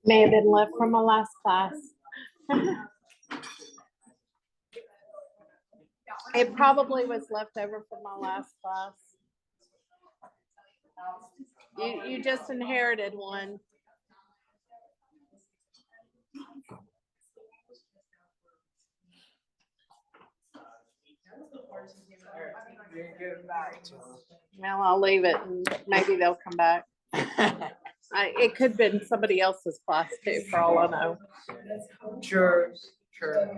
May have been left from my last class. It probably was left over from my last class. You just inherited one. Well, I'll leave it and maybe they'll come back. It could have been somebody else's class too, for all I know. Sure, sure.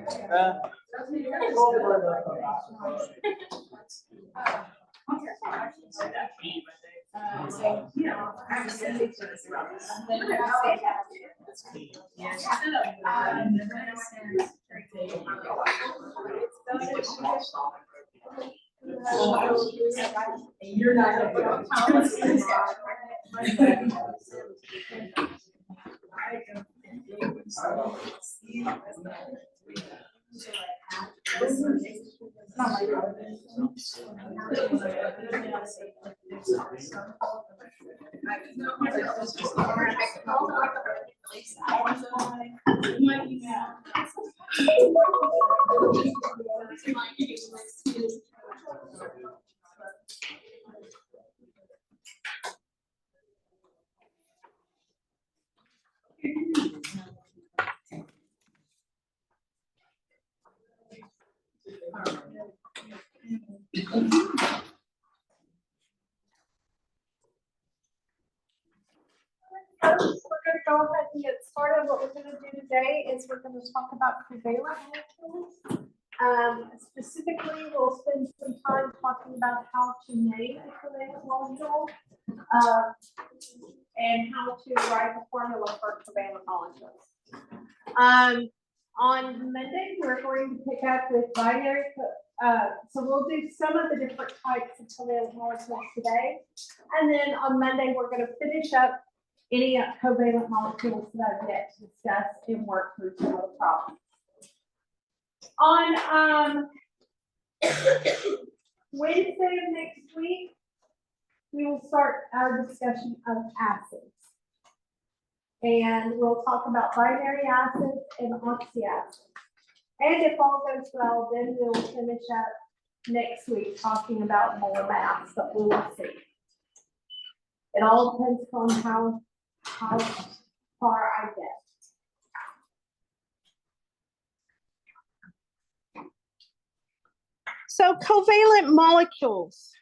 We're going to go ahead and get started. What we're going to do today is we're going to talk about covalent molecules. Specifically, we'll spend some time talking about how to name a covalent molecule and how to write the formula for covalent molecules. On Monday, we're going to pick up with binary. So we'll do some of the different types of covalent molecules today. And then on Monday, we're going to finish up any covalent molecules that I've yet to discuss and work through some of the problems. On Wednesday of next week, we will start our discussion of acids. And we'll talk about binary acids and oxyacids. And if all goes well, then we'll finish up next week talking about molar mass, but we will see. It all depends on how far I get. So covalent molecules.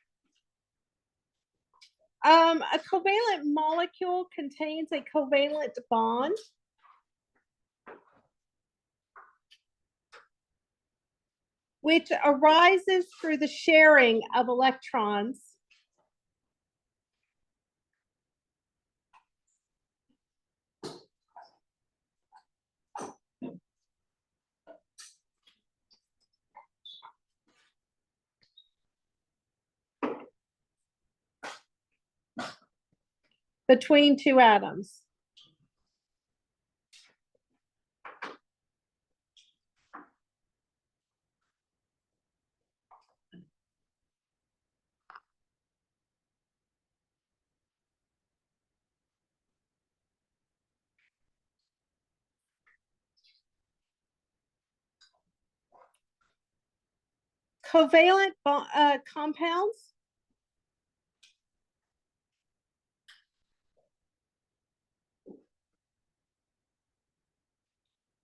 A covalent molecule contains a covalent bond which arises through the sharing of electrons between two atoms. Covalent compounds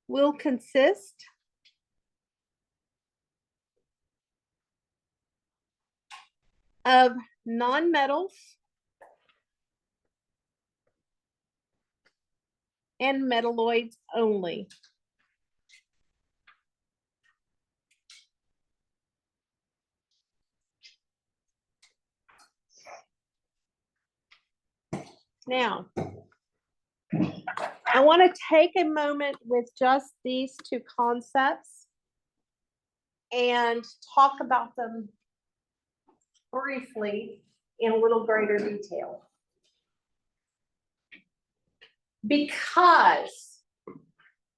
will consist of nonmetals and metalloids only. Now, I want to take a moment with just these two concepts and talk about them briefly in a little greater detail. Because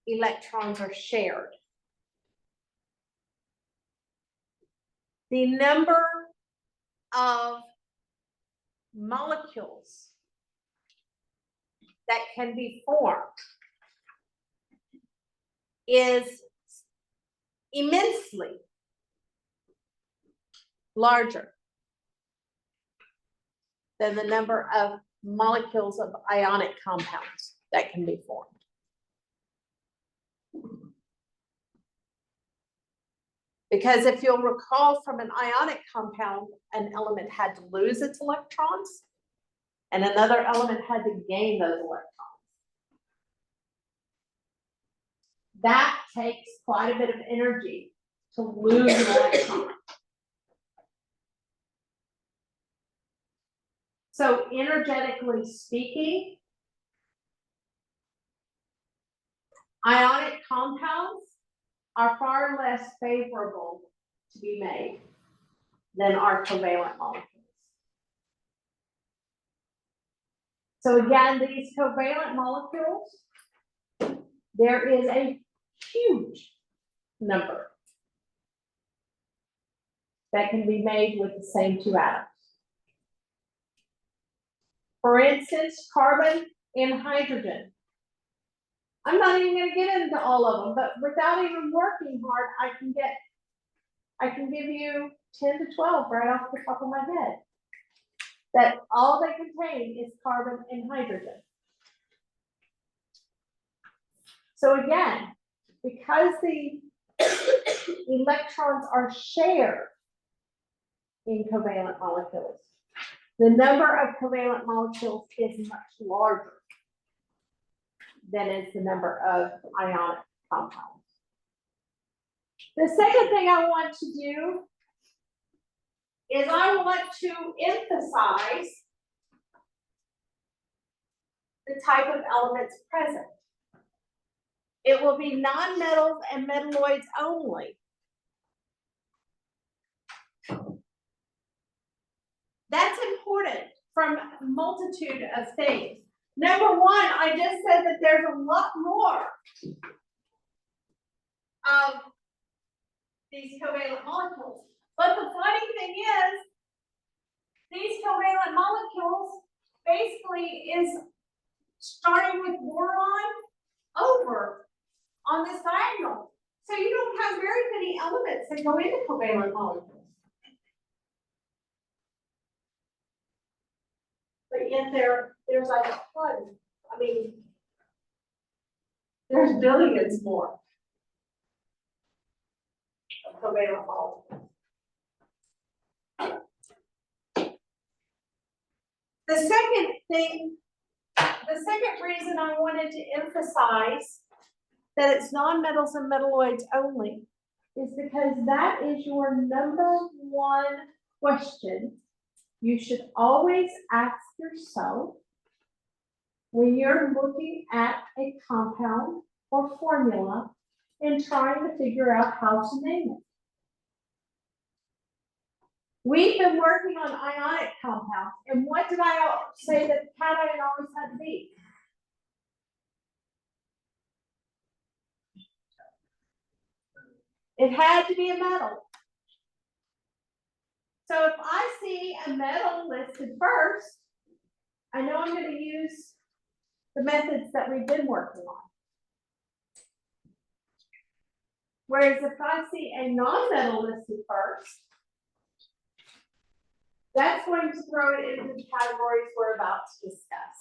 electrons are shared, the number of molecules that can be formed is immensely larger than the number of molecules of ionic compounds that can be formed. Because if you'll recall, from an ionic compound, an element had to lose its electrons and another element had to gain those electrons. That takes quite a bit of energy to lose an electron. So energetically speaking, ionic compounds are far less favorable to be made than our covalent molecules. So again, these covalent molecules, there is a huge number that can be made with the same two atoms. For instance, carbon and hydrogen. I'm not even going to get into all of them, but without even working hard, I can give you 10 to 12 right off the top of my head. That all they contain is carbon and hydrogen. So again, because the electrons are shared in covalent molecules, the number of covalent molecules is much larger than is the number of ionic compounds. The second thing I want to do is I want to emphasize the type of elements present. It will be nonmetals and metalloids only. That's important from a multitude of things. Number one, I just said that there's a lot more of these covalent molecules. But the funny thing is, these covalent molecules basically is starting with boron over on this diagonal. So you don't have very many elements that go into covalent molecules. But yet there's like a ton. I mean, there's billions more of covalent molecules. The second reason I wanted to emphasize that it's nonmetals and metalloids only is because that is your number one question you should always ask yourself when you're looking at a compound or formula and trying to figure out how to name it. We've been working on ionic compounds, and what did I say that cation always had to be? It had to be a metal. So if I see a metal listed first, I know I'm going to use the methods that we've been working on. Whereas if I see a non-metal listed first, that's going to throw it into the categories we're about to discuss.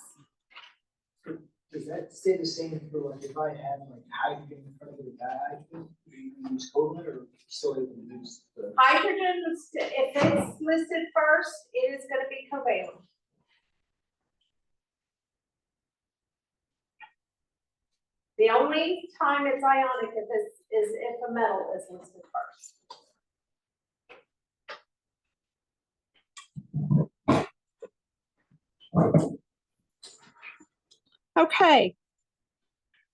Does that stay the same for like if I have like hydrogen in front of the dihydrogen, do you use covalent or still able to use the Hydrogen, if it's listed first, it is going to be covalent. The only time it's ionic is if a metal is listed first. Okay,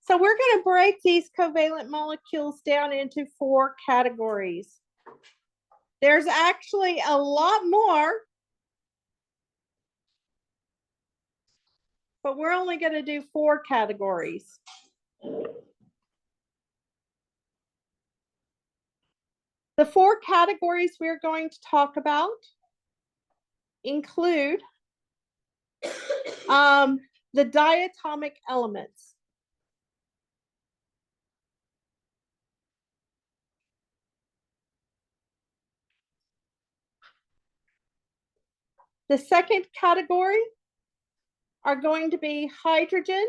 so we're going to break these covalent molecules down into 4 categories. There's actually a lot more, but we're only going to do 4 categories. The 4 categories we're going to talk about include the diatomic elements. The second category are going to be hydrogen,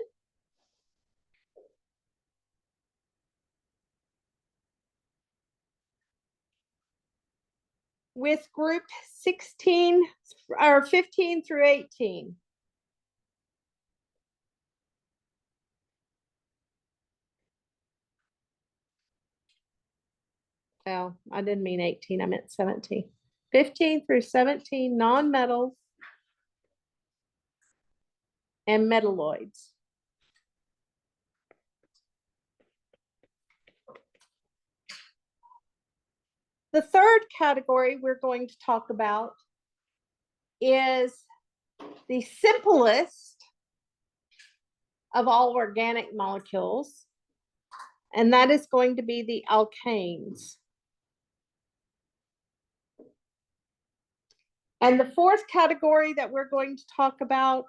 with group 16 or 15 through 18. well, I didn't mean 18, I meant 17. 15 through 17 non-metals and metalloids. The third category we're going to talk about is the simplest of all organic molecules, and that is going to be the alkanes. And the fourth category that we're going to talk about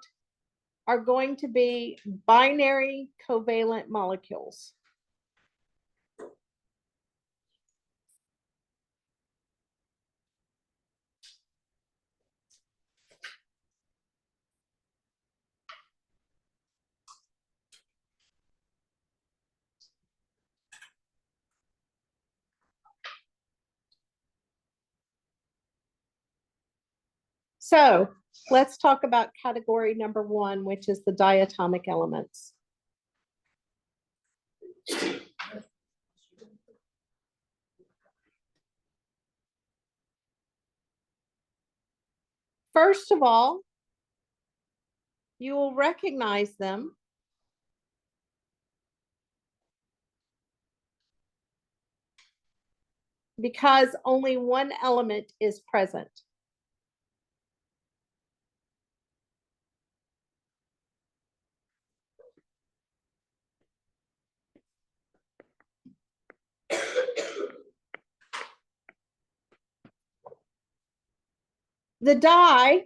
are going to be binary covalent molecules. So let's talk about category number one, which is the diatomic elements. First of all, you will recognize them because only one element is present. The di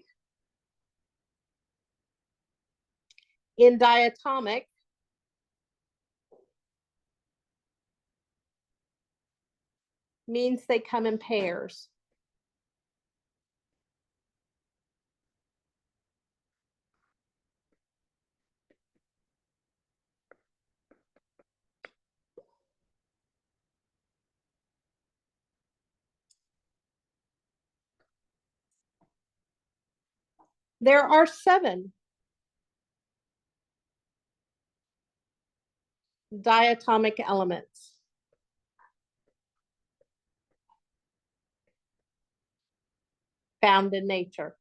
in diatomic means they come in pairs. There are 7 diatomic elements. Found in nature.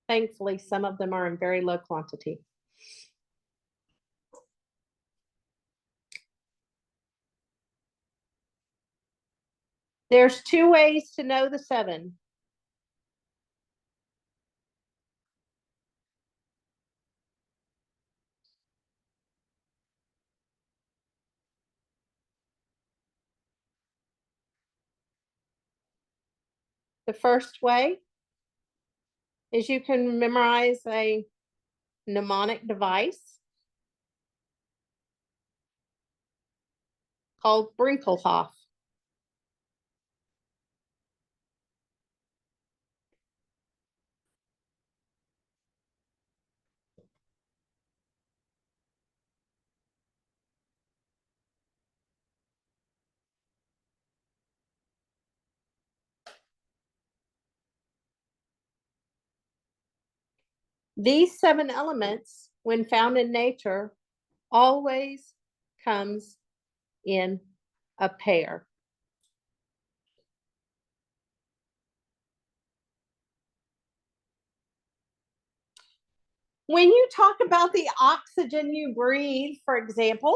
Thankfully, some of them are in very low quantity. There's 2 ways to know the 7. The first way is you can memorize a mnemonic device called Brinkelhoff. These 7 elements, when found in nature, always comes in a pair. When you talk about the oxygen you breathe, for example,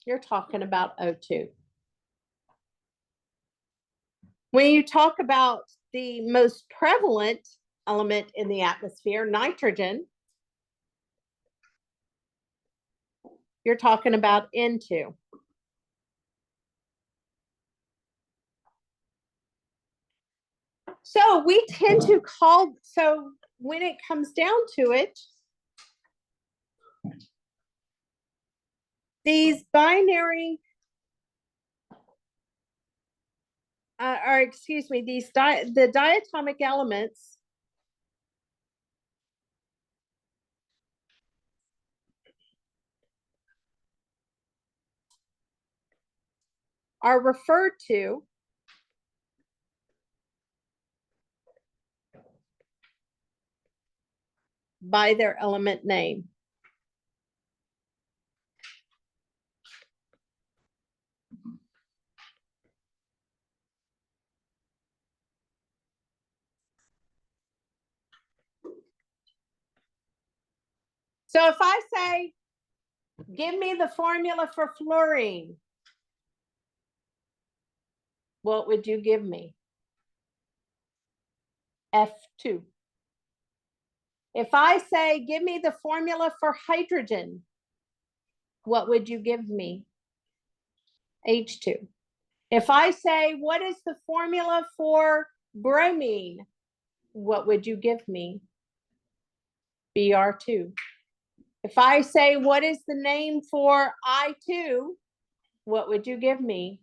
you're talking about O2. When you talk about the most prevalent element in the atmosphere, nitrogen, you're talking about N2. So we tend to call, so when it comes down to it, these binary, or excuse me, the diatomic elements are referred to by their element name. So if I say, give me the formula for fluorine, what would you give me? F2. If I say, give me the formula for hydrogen, what would you give me? H2. If I say, what is the formula for bromine, what would you give me? Br2. If I say, what is the name for I2, what would you give me?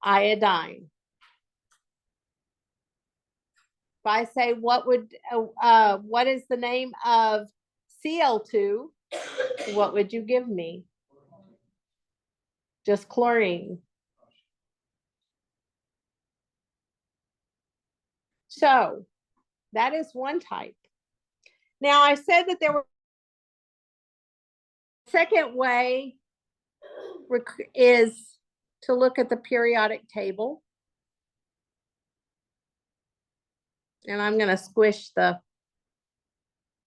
Iodine. If I say, what is the name of Cl2, what would you give me? Just chlorine. So that is one type. Now I said that there were second way is to look at the periodic table. And I'm going to squish the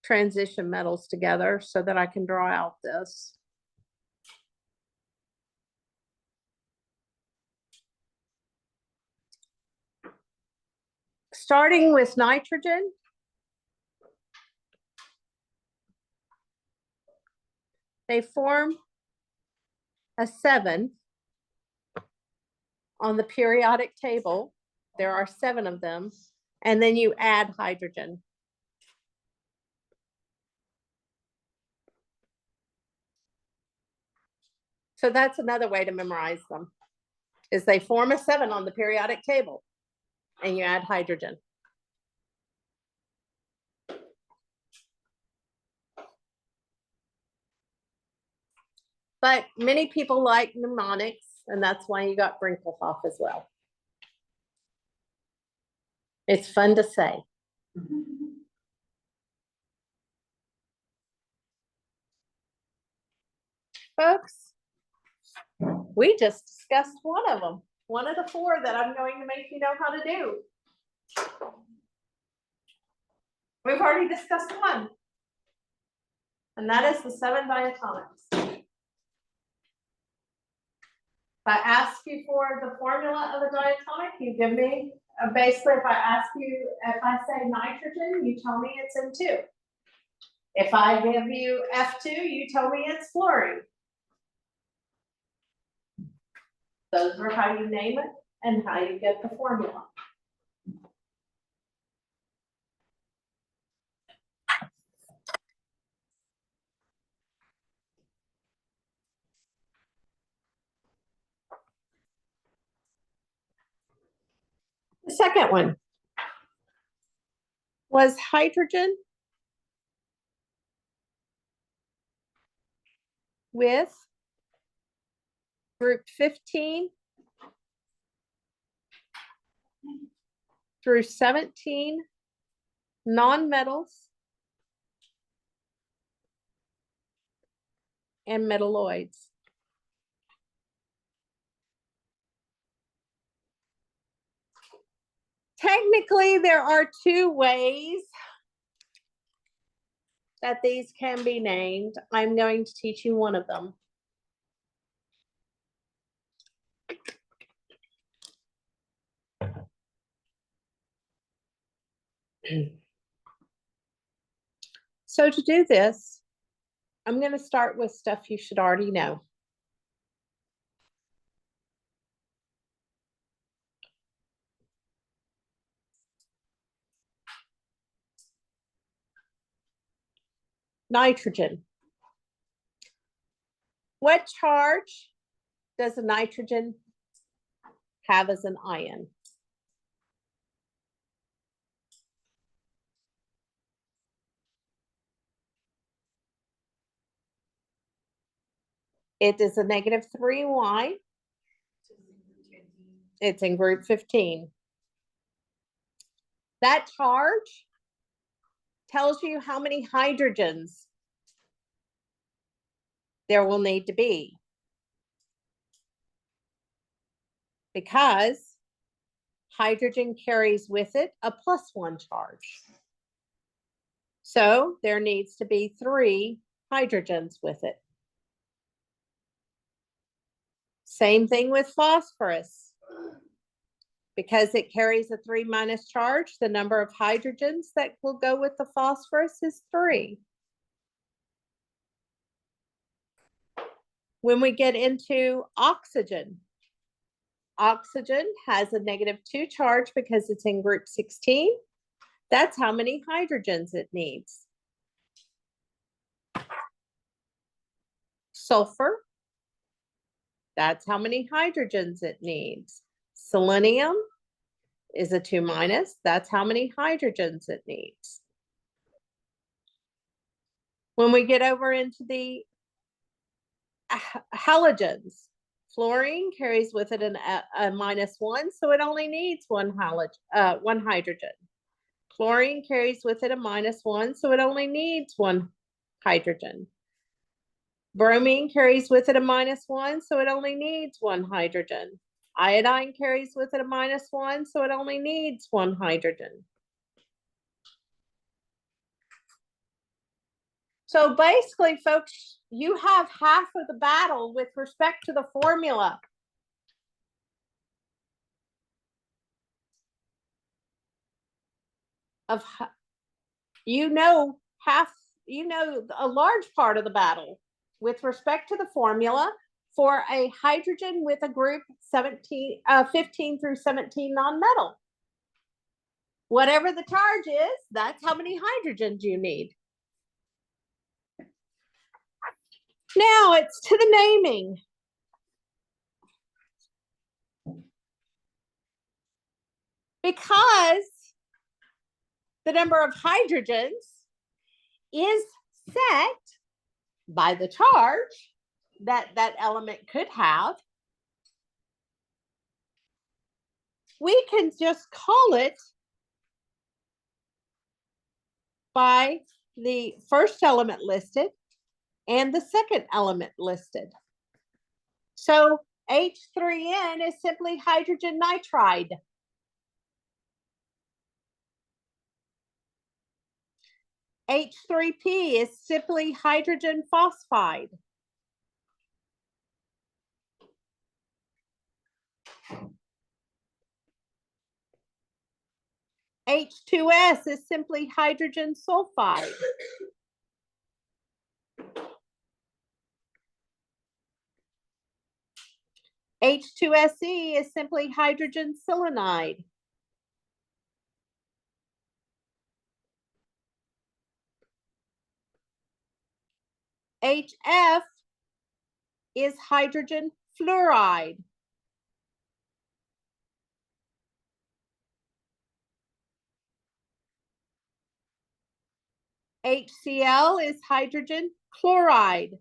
transition metals together so that I can draw out this. Starting with nitrogen. They form a 7 on the periodic table. There are 7 of them. And then you add hydrogen. So that's another way to memorize them, is they form a 7 on the periodic table and you add hydrogen. But many people like mnemonics, and that's why you got Brinkelhoff as well. It's fun to say. Folks, we just discussed one of them. One of the 4 that I'm going to make you know how to do. We've already discussed one. And that is the 7 diatomics. If I ask you for the formula of a diatomic, you give me, basically if I say nitrogen, you tell me it's N2. If I give you F2, you tell me it's fluorine. Those are how you name it and how you get the formula. The second one was hydrogen with group 15 through 17 nonmetals and metalloids. Technically, there are 2 ways that these can be named. I'm going to teach you one of them. So to do this, I'm going to start with stuff you should already know. Nitrogen. What charge does a nitrogen have as an ion? It is a -3y. It's in group 15. That charge tells you how many hydrogens there will need to be. Because hydrogen carries with it a +1 charge. So there needs to be 3 hydrogens with it. Same thing with phosphorus. Because it carries a 3- charge, the number of hydrogens that will go with the phosphorus is 3. When we get into oxygen, oxygen has a -2 charge because it's in group 16. That's how many hydrogens it needs. Sulfur, that's how many hydrogens it needs. Selenium is a 2-. That's how many hydrogens it needs. When we get over into the halogens, fluorine carries with it a -1, so it only needs one hydrogen. Chlorine carries with it a -1, so it only needs 1 hydrogen. Bromine carries with it a -1, so it only needs 1 hydrogen. Iodine carries with it a -1, so it only needs 1 hydrogen. So basically, folks, you have half of the battle with respect to the formula. Of a large part of the battle with respect to the formula for a hydrogen with a group 15 through 17 nonmetal. Whatever the charge is, that's how many hydrogens you need. Now it's to the naming. Because the number of hydrogens is set by the charge that that element could have, we can just call it by the first element listed and the second element listed. So H3N is simply hydrogen nitride. H3P is simply hydrogen phosphide. H2S is simply hydrogen sulfide. H2SE is simply hydrogen selenide. HF is hydrogen fluoride. HCl is hydrogen chloride.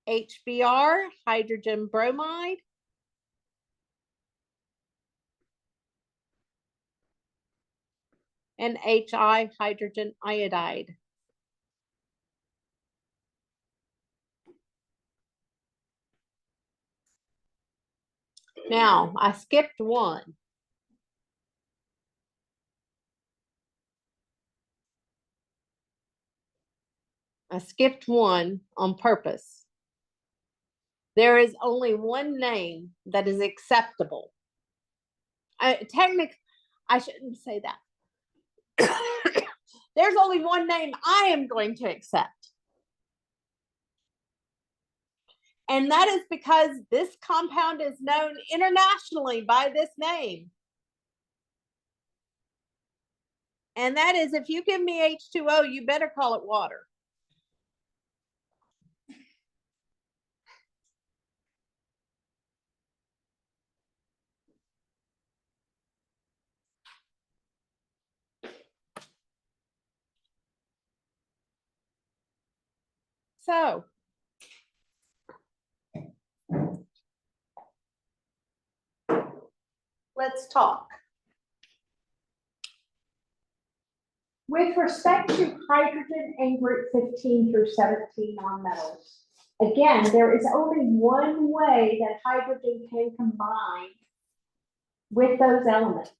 HBr, hydrogen bromide. And HI, hydrogen iodide. Now, I skipped one. I skipped one on purpose. There is only one name that is acceptable. Technically, I shouldn't say that. There's only one name I am going to accept. And that is because this compound is known internationally by this name. And that is, if you give me H2O, you better call it water. So. Let's talk. With respect to hydrogen and group 15 through 17 nonmetals, again, there is only one way that hydrogen can combine with those elements.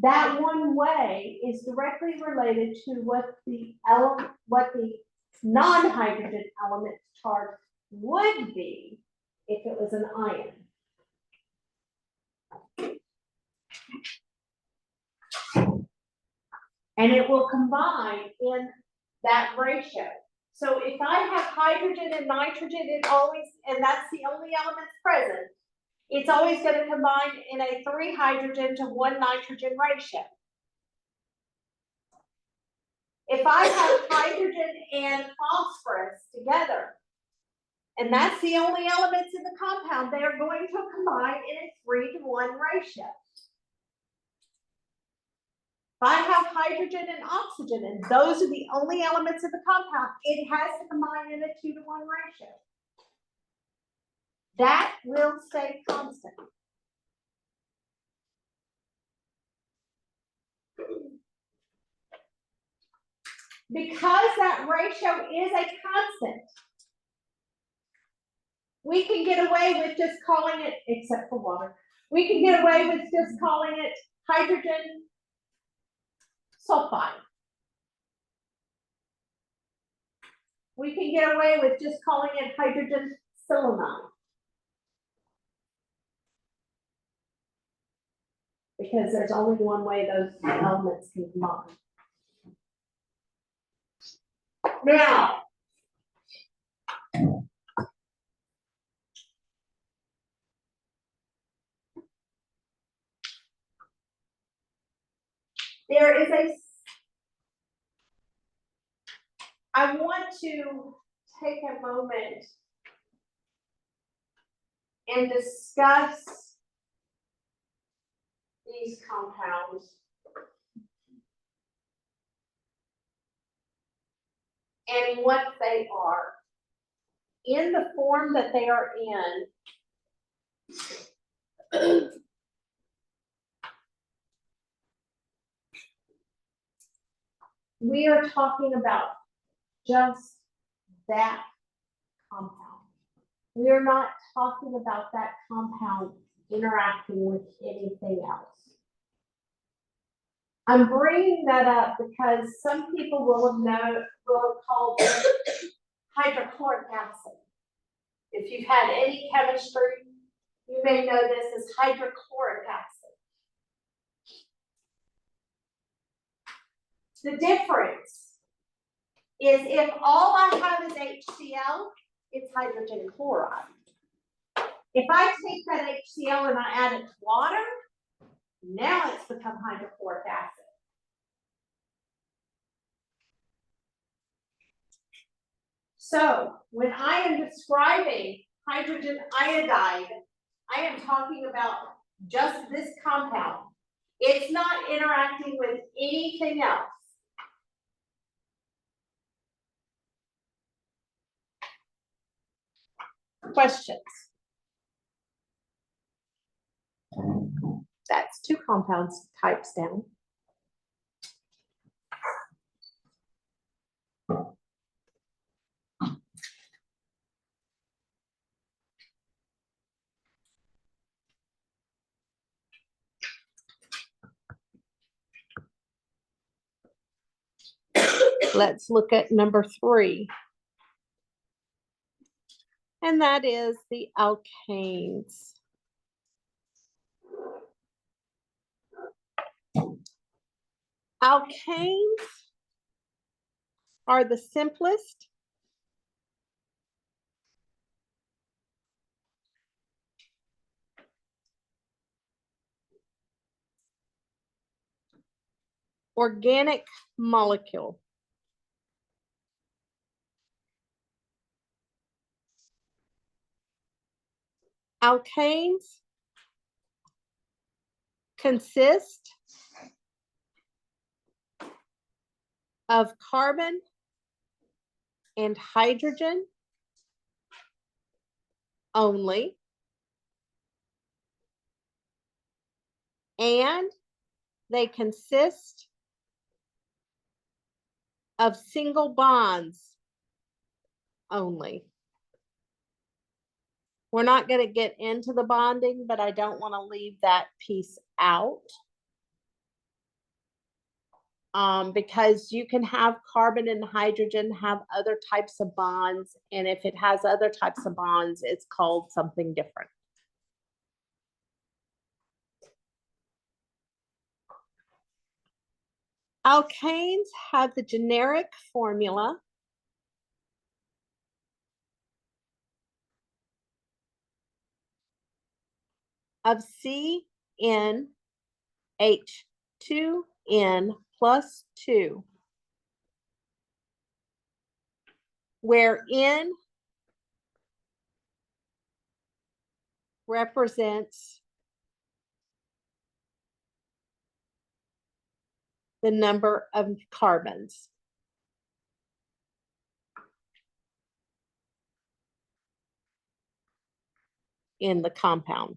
That one way is directly related to what the non-hydrogen element charge would be if it was an ion. And it will combine in that ratio. So if I have hydrogen and nitrogen, it always, and that's the only elements present, it's always going to combine in a 3 hydrogen to 1 nitrogen ratio. If I have hydrogen and phosphorus together, and that's the only elements in the compound, they are going to combine in a 3 to 1 ratio. If I have hydrogen and oxygen, and those are the only elements of the compound, it has to combine in a 2 to 1 ratio. That will stay constant. Because that ratio is a constant, we can get away with just calling it, except for water, we can get away with just calling it hydrogen sulfide. We can get away with just calling it hydrogen selenide. Because there's only one way those elements can combine. Now, there is I want to take a moment and discuss these compounds and what they are in the form that they are in. We are talking about just that compound. We are not talking about that compound interacting with anything else. I'm bringing that up because some people will have called this hydrochloric acid. If you've had any chemistry, you may know this as hydrochloric acid. The difference is if all I have is HCl, it's hydrogen chloride. If I take that HCl and I add it to water, now it's become hydrochloric acid. So when I am describing hydrogen iodide, I am talking about just this compound. It's not interacting with anything else. Questions? That's 2 compounds types down. Let's look at number 3. And that is the alkanes. Alkanes are the simplest organic molecule. Alkanes consist of carbon and hydrogen only, and they consist of single bonds only. We're not going to get into the bonding, but I don't want to leave that piece out. Because you can have carbon and hydrogen have other types of bonds, and if it has other types of bonds, it's called something different. Alkanes have the generic formula of CnH2n plus 2, where N represents the number of carbons. In the compound.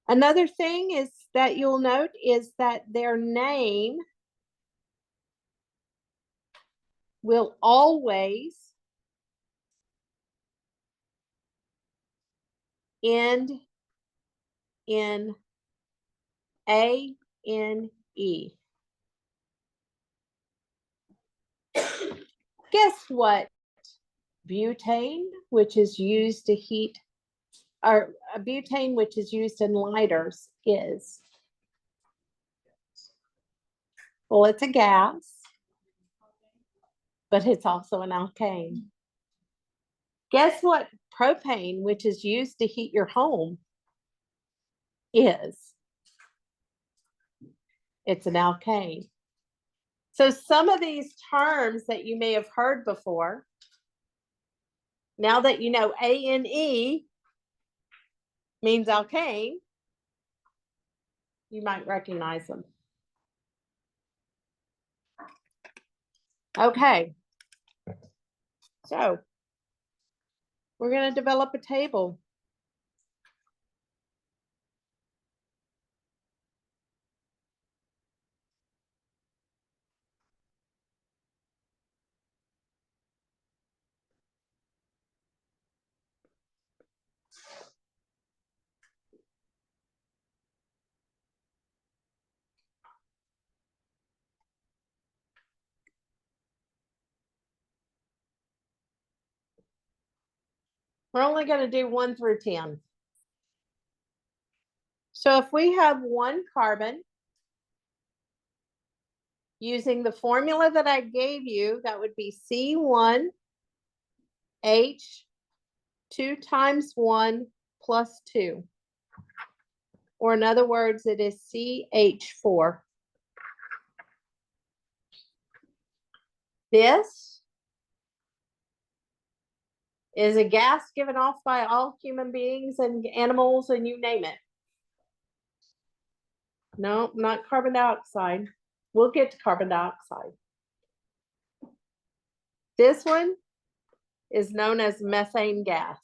Another thing is that you'll note is that their name will always end in A-N-E. Guess what? Butane, which is used to heat, or butane, which is used in lighters, is? Well, it's a gas, but it's also an alkane. Guess what propane, which is used to heat your home, is? It's an alkane. So some of these terms that you may have heard before, now that you know A-N-E means alkane, you might recognize them. Okay. So we're going to develop a table. We're only going to do 1 through 10. So if we have 1 carbon, using the formula that I gave you, that would be C1H 2 times 1 plus 2. Or in other words, it is CH4. This is a gas given off by all human beings and animals and you name it. No, not carbon dioxide. We'll get to carbon dioxide. This one is known as methane gas.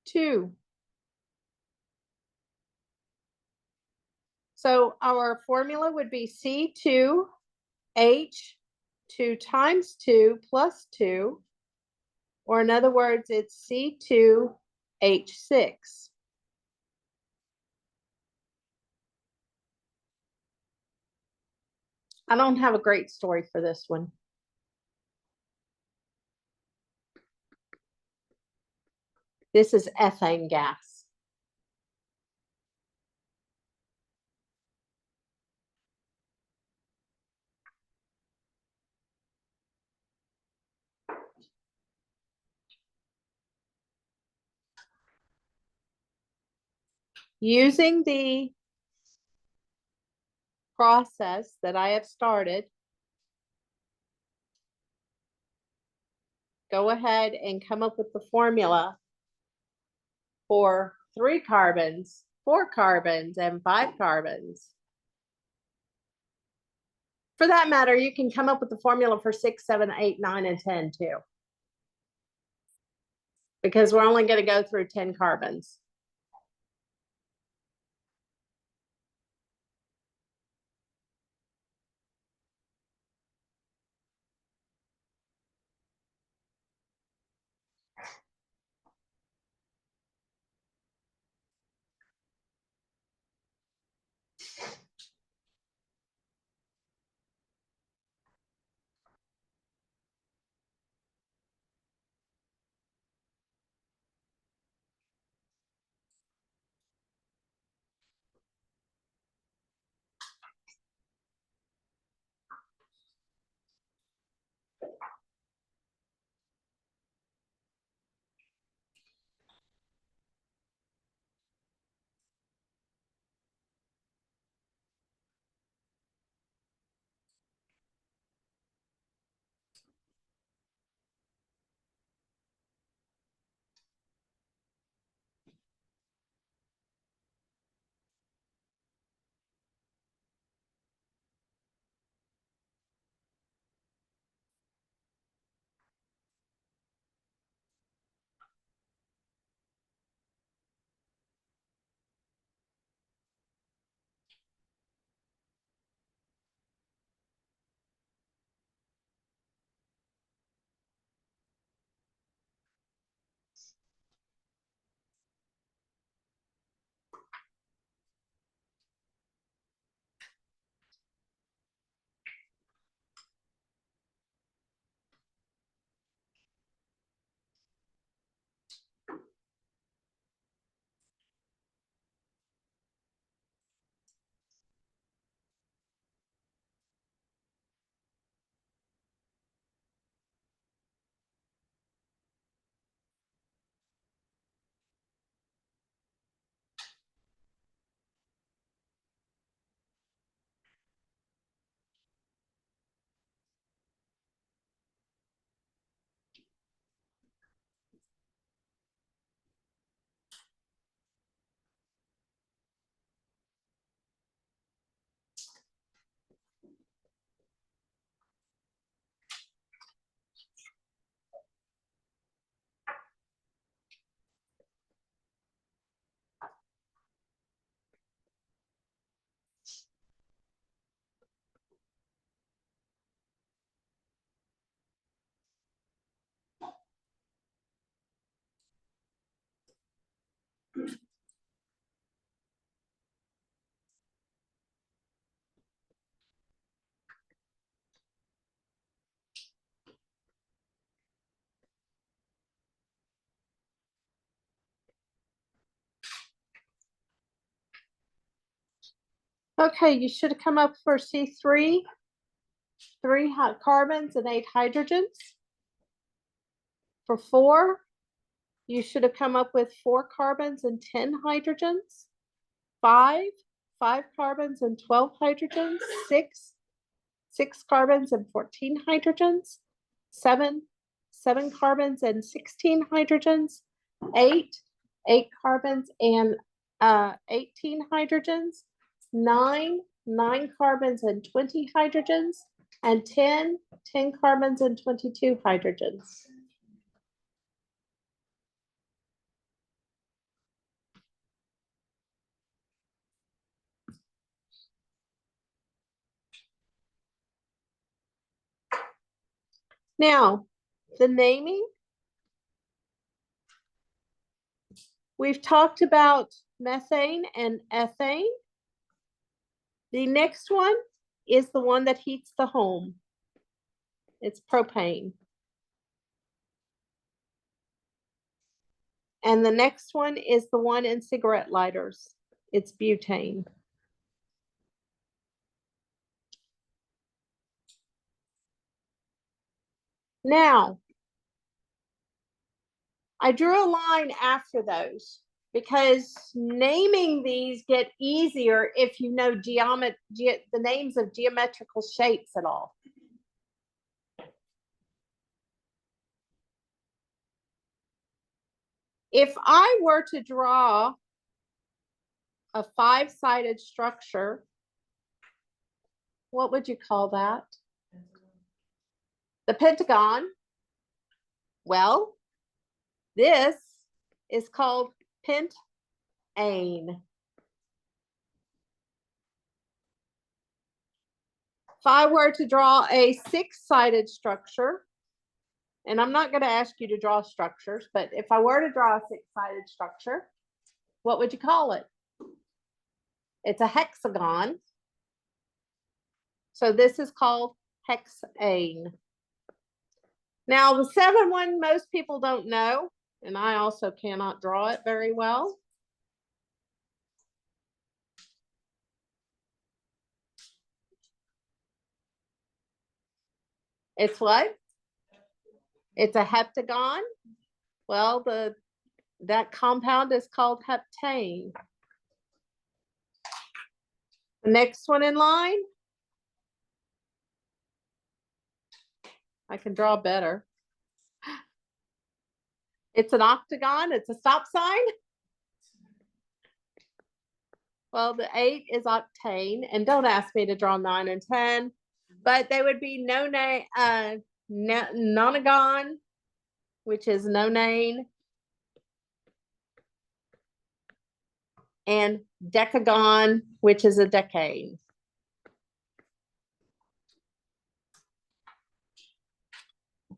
Two. So our formula would be C2H 2 times 2 plus 2, or in other words, it's C2H6. I don't have a great story for this one. This is ethane gas. using the process that I have started, go ahead and come up with the formula for 3 carbons, 4 carbons, and 5 carbons. For that matter, you can come up with the formula for 6, 7, 8, 9, and 10 too. Because we're only going to go through 10 carbons. Okay, you should have come up for C3, 3 carbons and 8 hydrogens. For 4, you should have come up with 4 carbons and 10 hydrogens. 5, 5 carbons and 12 hydrogens. 6, 6 carbons and 14 hydrogens. 7, 7 carbons and 16 hydrogens. 8, 8 carbons and 18 hydrogens. 9, 9 carbons and 20 hydrogens. And 10, 10 carbons and 22 hydrogens. Now, the naming, we've talked about methane and ethane. The next one is the one that heats the home. It's propane. And the next one is the one in cigarette lighters. It's butane. Now, I drew a line after those because naming these get easier if you know the names of geometrical shapes at all. If I were to draw a 5-sided structure, what would you call that? The pentagon. Well, this is called pentane. If I were to draw a 6-sided structure, and I'm not going to ask you to draw structures, but if I were to draw a 6-sided structure, what would you call it? It's a hexagon. So this is called hexane. Now, the 7th one, most people don't know, and I also cannot draw it very well. It's what? It's a heptagon. Well, that compound is called heptane. The next one in line. I can draw better. It's an octagon. It's a stop sign. Well, the 8 is octane, and don't ask me to draw 9 and 10, but they would be nonagon, which is nonane, and decagon, which is a decane.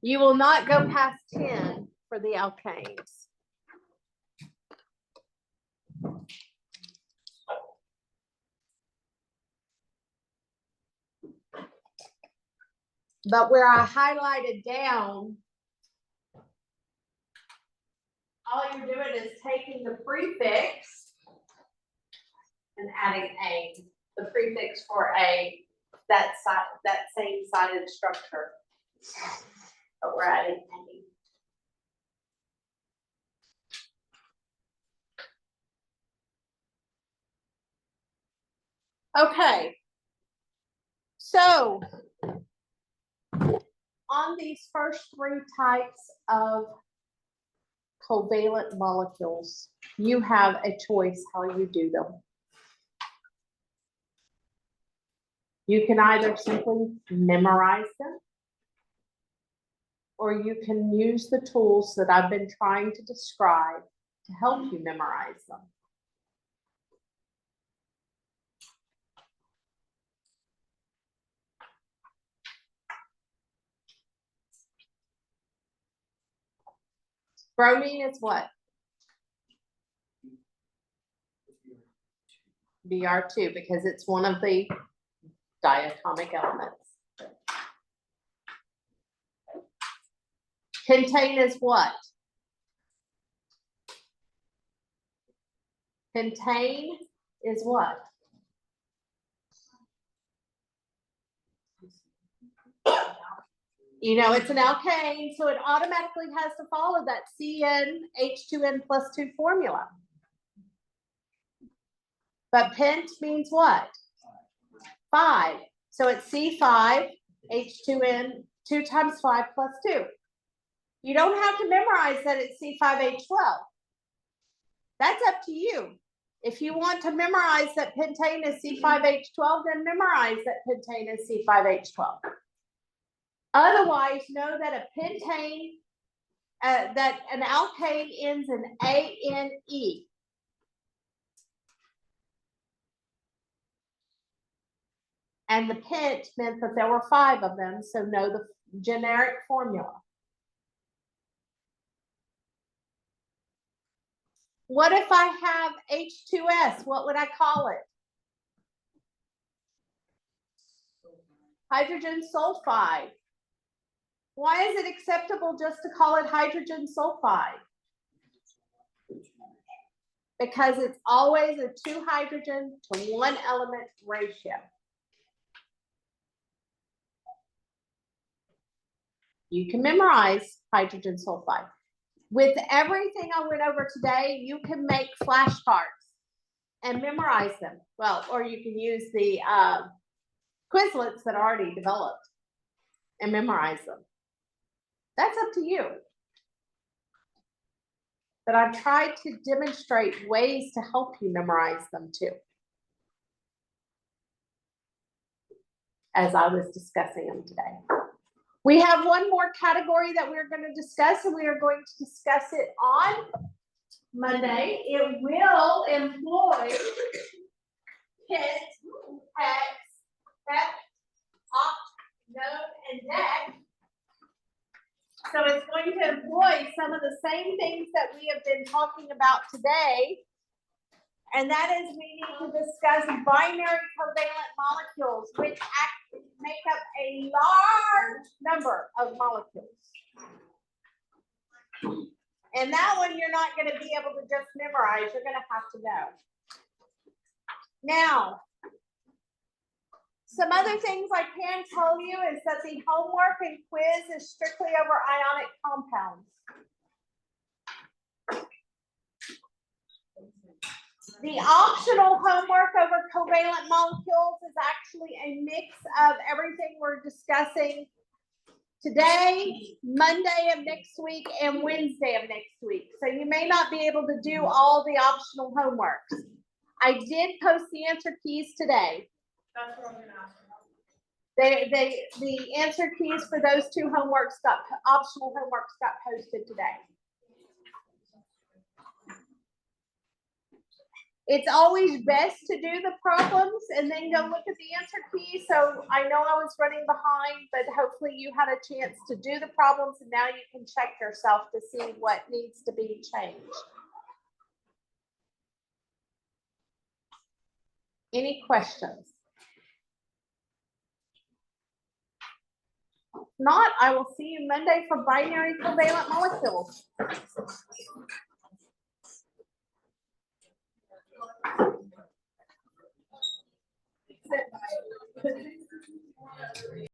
You will not go past 10 for the alkanes. But where I highlighted down, all you're doing is taking the prefix and adding a, the prefix for that same sided structure. But we're adding a. Okay. So on these first 3 types of covalent molecules, you have a choice how you do them. You can either simply memorize them, or you can use the tools that I've been trying to describe to help you memorize them. Bromine is what? Br2, because it's one of the diatomic elements. Pentane is what? Pentane is what? You know, it's an alkane, so it automatically has to follow that CnH2n+2 formula. But pent means what? 5. So it's C5H2n, 2 times 5 plus 2. You don't have to memorize that it's C5H12. That's up to you. If you want to memorize that pentane is C5H12, then memorize that pentane is C5H12. Otherwise, know that a pentane, that an alkane ends in ANE. And the pent meant that there were 5 of them, so know the generic formula. What if I have H2S? What would I call it? Hydrogen sulfide. Why is it acceptable just to call it hydrogen sulfide? Because it's always a 2 hydrogen to 1 element ratio. You can memorize hydrogen sulfide. With everything I went over today, you can make flashcards and memorize them. Well, or you can use the Quizlets that are already developed and memorize them. That's up to you. But I've tried to demonstrate ways to help you memorize them too, as I was discussing them today. We have one more category that we're going to discuss, and we are going to discuss it on Monday. It will employ kit, X, PEP, opt, node, and deck. So it's going to employ some of the same things that we have been talking about today. And that is, we need to discuss binary covalent molecules, which make up a large number of molecules. And that one you're not going to be able to just memorize, you're going to have to know. Now, some other things I can tell you is that the homework and quiz is strictly over ionic compounds. The optional homework over covalent molecules is actually a mix of everything we're discussing today, Monday of next week, and Wednesday of next week. So you may not be able to do all the optional homeworks. I did post the answer keys today. That's what I'm gonna ask. The answer keys for those two homeworks optional homeworks got posted today. It's always best to do the problems and then go look at the answer key. So I know I was running behind, but hopefully you had a chance to do the problems, and now you can check yourself to see what needs to be changed. Any questions? If not, I will see you Monday for binary covalent molecules.